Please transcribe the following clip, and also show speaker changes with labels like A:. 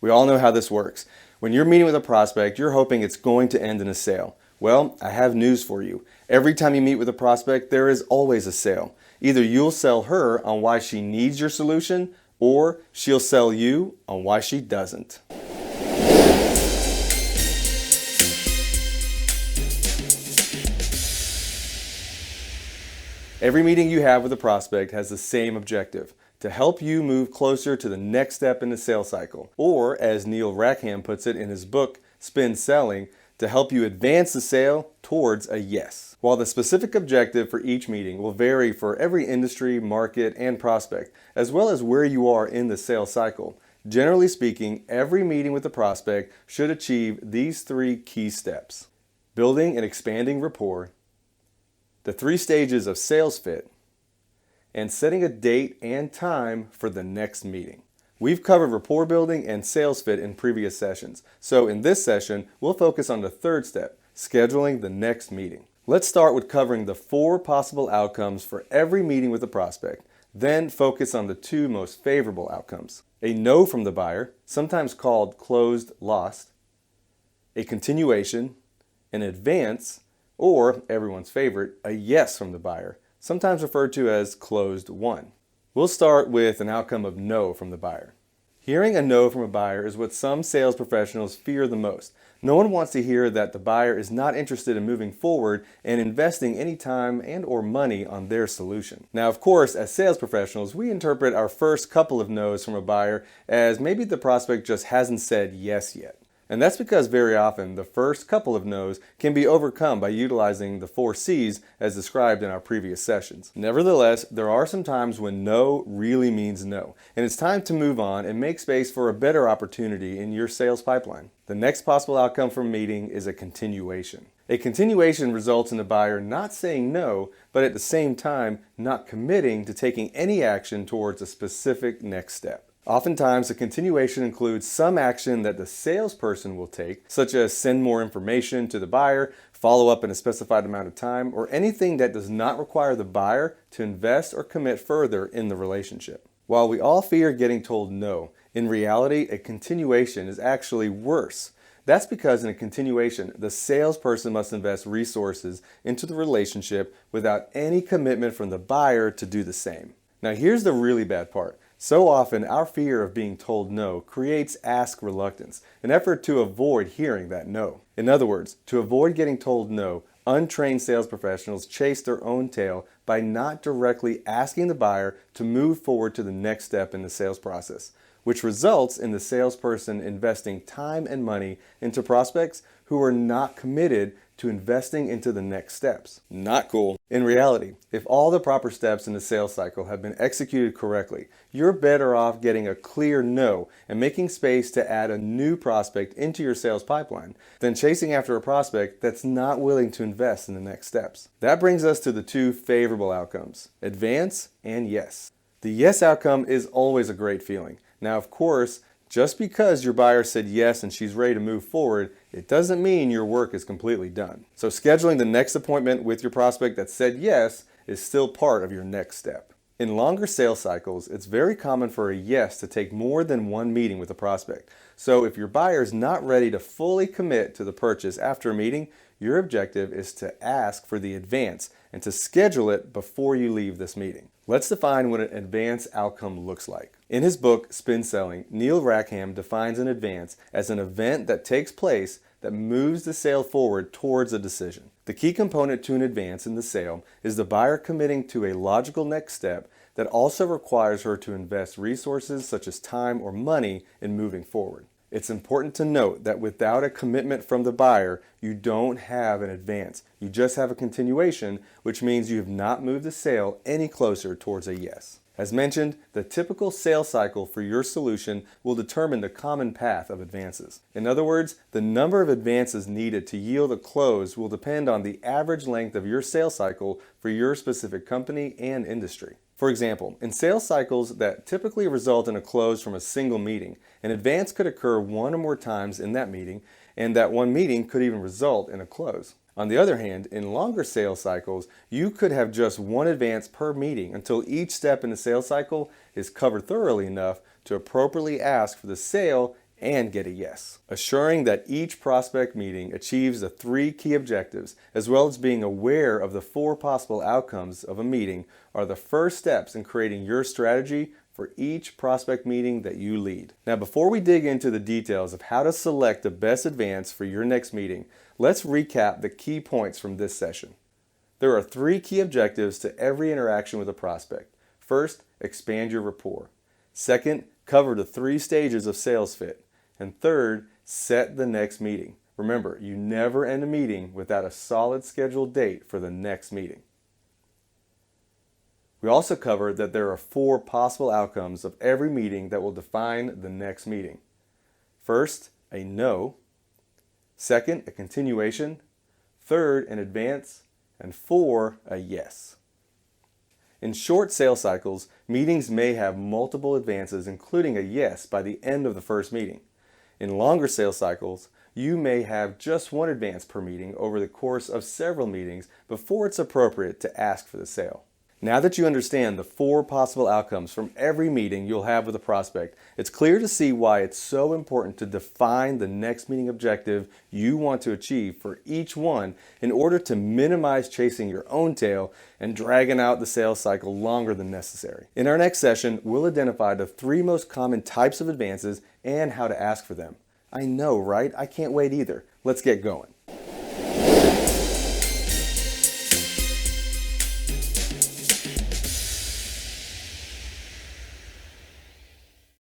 A: We all know how this works. When you're meeting with a prospect, you're hoping it's going to end in a sale. Well, I have news for you. Every time you meet with a prospect, there is always a sale. Either you'll sell her on why she needs your solution, or she'll sell you on why she doesn't. Every meeting you have with a prospect has the same objective: to help you move closer to the next step in the sales cycle. Or, as Neil Rackham puts it in his book, Spin Selling, to help you advance the sale towards a yes. While the specific objective for each meeting will vary for every industry, market, and prospect, as well as where you are in the sales cycle, generally speaking, every meeting with the prospect should achieve these three key steps: building and expanding rapport, the 3 stages of sales fit, and setting a date and time for the next meeting. We've covered rapport building and sales fit in previous sessions, so in this session, we'll focus on the 3rd step, scheduling the next meeting. Let's start with covering the 4 possible outcomes for every meeting with a prospect, then focus on the 2 most favorable outcomes: a no from the buyer, sometimes called closed lost, a continuation, an advance, or everyone's favorite, a yes from the buyer, sometimes referred to as closed won. We'll start with an outcome of no from the buyer. Hearing a no from a buyer is what some sales professionals fear the most. No one wants to hear that the buyer is not interested in moving forward and investing any time and or money on their solution. Now, of course, as sales professionals, we interpret our first couple of no's from a buyer as maybe the prospect just hasn't said yes yet. And that's because very often the first couple of no's can be overcome by utilizing the 4 C's as described in our previous sessions. Nevertheless, there are some times when no really means no, and it's time to move on and make space for a better opportunity in your sales pipeline. The next possible outcome from a meeting is a continuation. A continuation results in the buyer not saying no, but at the same time not committing to taking any action towards a specific next step. Oftentimes, a continuation includes some action that the salesperson will take, such as send more information to the buyer, follow up in a specified amount of time, or anything that does not require the buyer to invest or commit further in the relationship. While we all fear getting told no, in reality, a continuation is actually worse. That's because in a continuation, the salesperson must invest resources into the relationship without any commitment from the buyer to do the same. Now, here's the really bad part. So often, our fear of being told no creates ask reluctance, an effort to avoid hearing that no. In other words, to avoid getting told no, untrained sales professionals chase their own tail by not directly asking the buyer to move forward to the next step in the sales process, which results in the salesperson investing time and money into prospects who are not committed to investing into the next steps. Not cool. In reality, if all the proper steps in the sales cycle have been executed correctly, you're better off getting a clear no and making space to add a new prospect into your sales pipeline than chasing after a prospect that's not willing to invest in the next steps. That brings us to the 2 favorable outcomes: advance and yes. The yes outcome is always a great feeling. Now, of course, just because your buyer said yes and she's ready to move forward, it doesn't mean your work is completely done. So scheduling the next appointment with your prospect that said yes is still part of your next step. In longer sales cycles, it's very common for a yes to take more than 1 meeting with a prospect. So if your buyer is not ready to fully commit to the purchase after a meeting, your objective is to ask for the advance and to schedule it before you leave this meeting. Let's define what an advance outcome looks like. In his book, Spin Selling, Neil Rackham defines an advance as an event that takes place that moves the sale forward towards a decision. The key component to an advance in the sale is the buyer committing to a logical next step that also requires her to invest resources such as time or money in moving forward. It's important to note that without a commitment from the buyer, you don't have an advance. You just have a continuation, which means you have not moved the sale any closer towards a yes. As mentioned, the typical sales cycle for your solution will determine the common path of advances. In other words, the number of advances needed to yield a close will depend on the average length of your sales cycle for your specific company and industry. For example, in sales cycles that typically result in a close from a single meeting, an advance could occur 1 or more times in that meeting, and that one meeting could even result in a close. On the other hand, in longer sales cycles, you could have just 1 advance per meeting until each step in the sales cycle is covered thoroughly enough to appropriately ask for the sale and get a yes. Assuring that each prospect meeting achieves the 3 key objectives, as well as being aware of the 4 possible outcomes of a meeting, are the first steps in creating your strategy for each prospect meeting that you lead. Now, before we dig into the details of how to select the best advance for your next meeting, let's recap the key points from this session. There are 3 key objectives to every interaction with a prospect. First, expand your rapport. Second, cover the 3 stages of sales fit. And third, set the next meeting. Remember, you never end a meeting without a solid scheduled date for the next meeting. We also covered that there are 4 possible outcomes of every meeting that will define the next meeting. First, a no. Second, a continuation. Third, an advance. And 4, a yes. In short sales cycles, meetings may have multiple advances, including a yes by the end of the first meeting. In longer sales cycles, you may have just 1 advance per meeting over the course of several meetings before it's appropriate to ask for the sale. Now that you understand the 4 possible outcomes from every meeting you'll have with a prospect, it's clear to see why it's so important to define the next meeting objective you want to achieve for each one in order to minimize chasing your own tail and dragging out the sales cycle longer than necessary. In our next session, we'll identify the 3 most common types of advances and how to ask for them. I know, right? I can't wait either. Let's get going.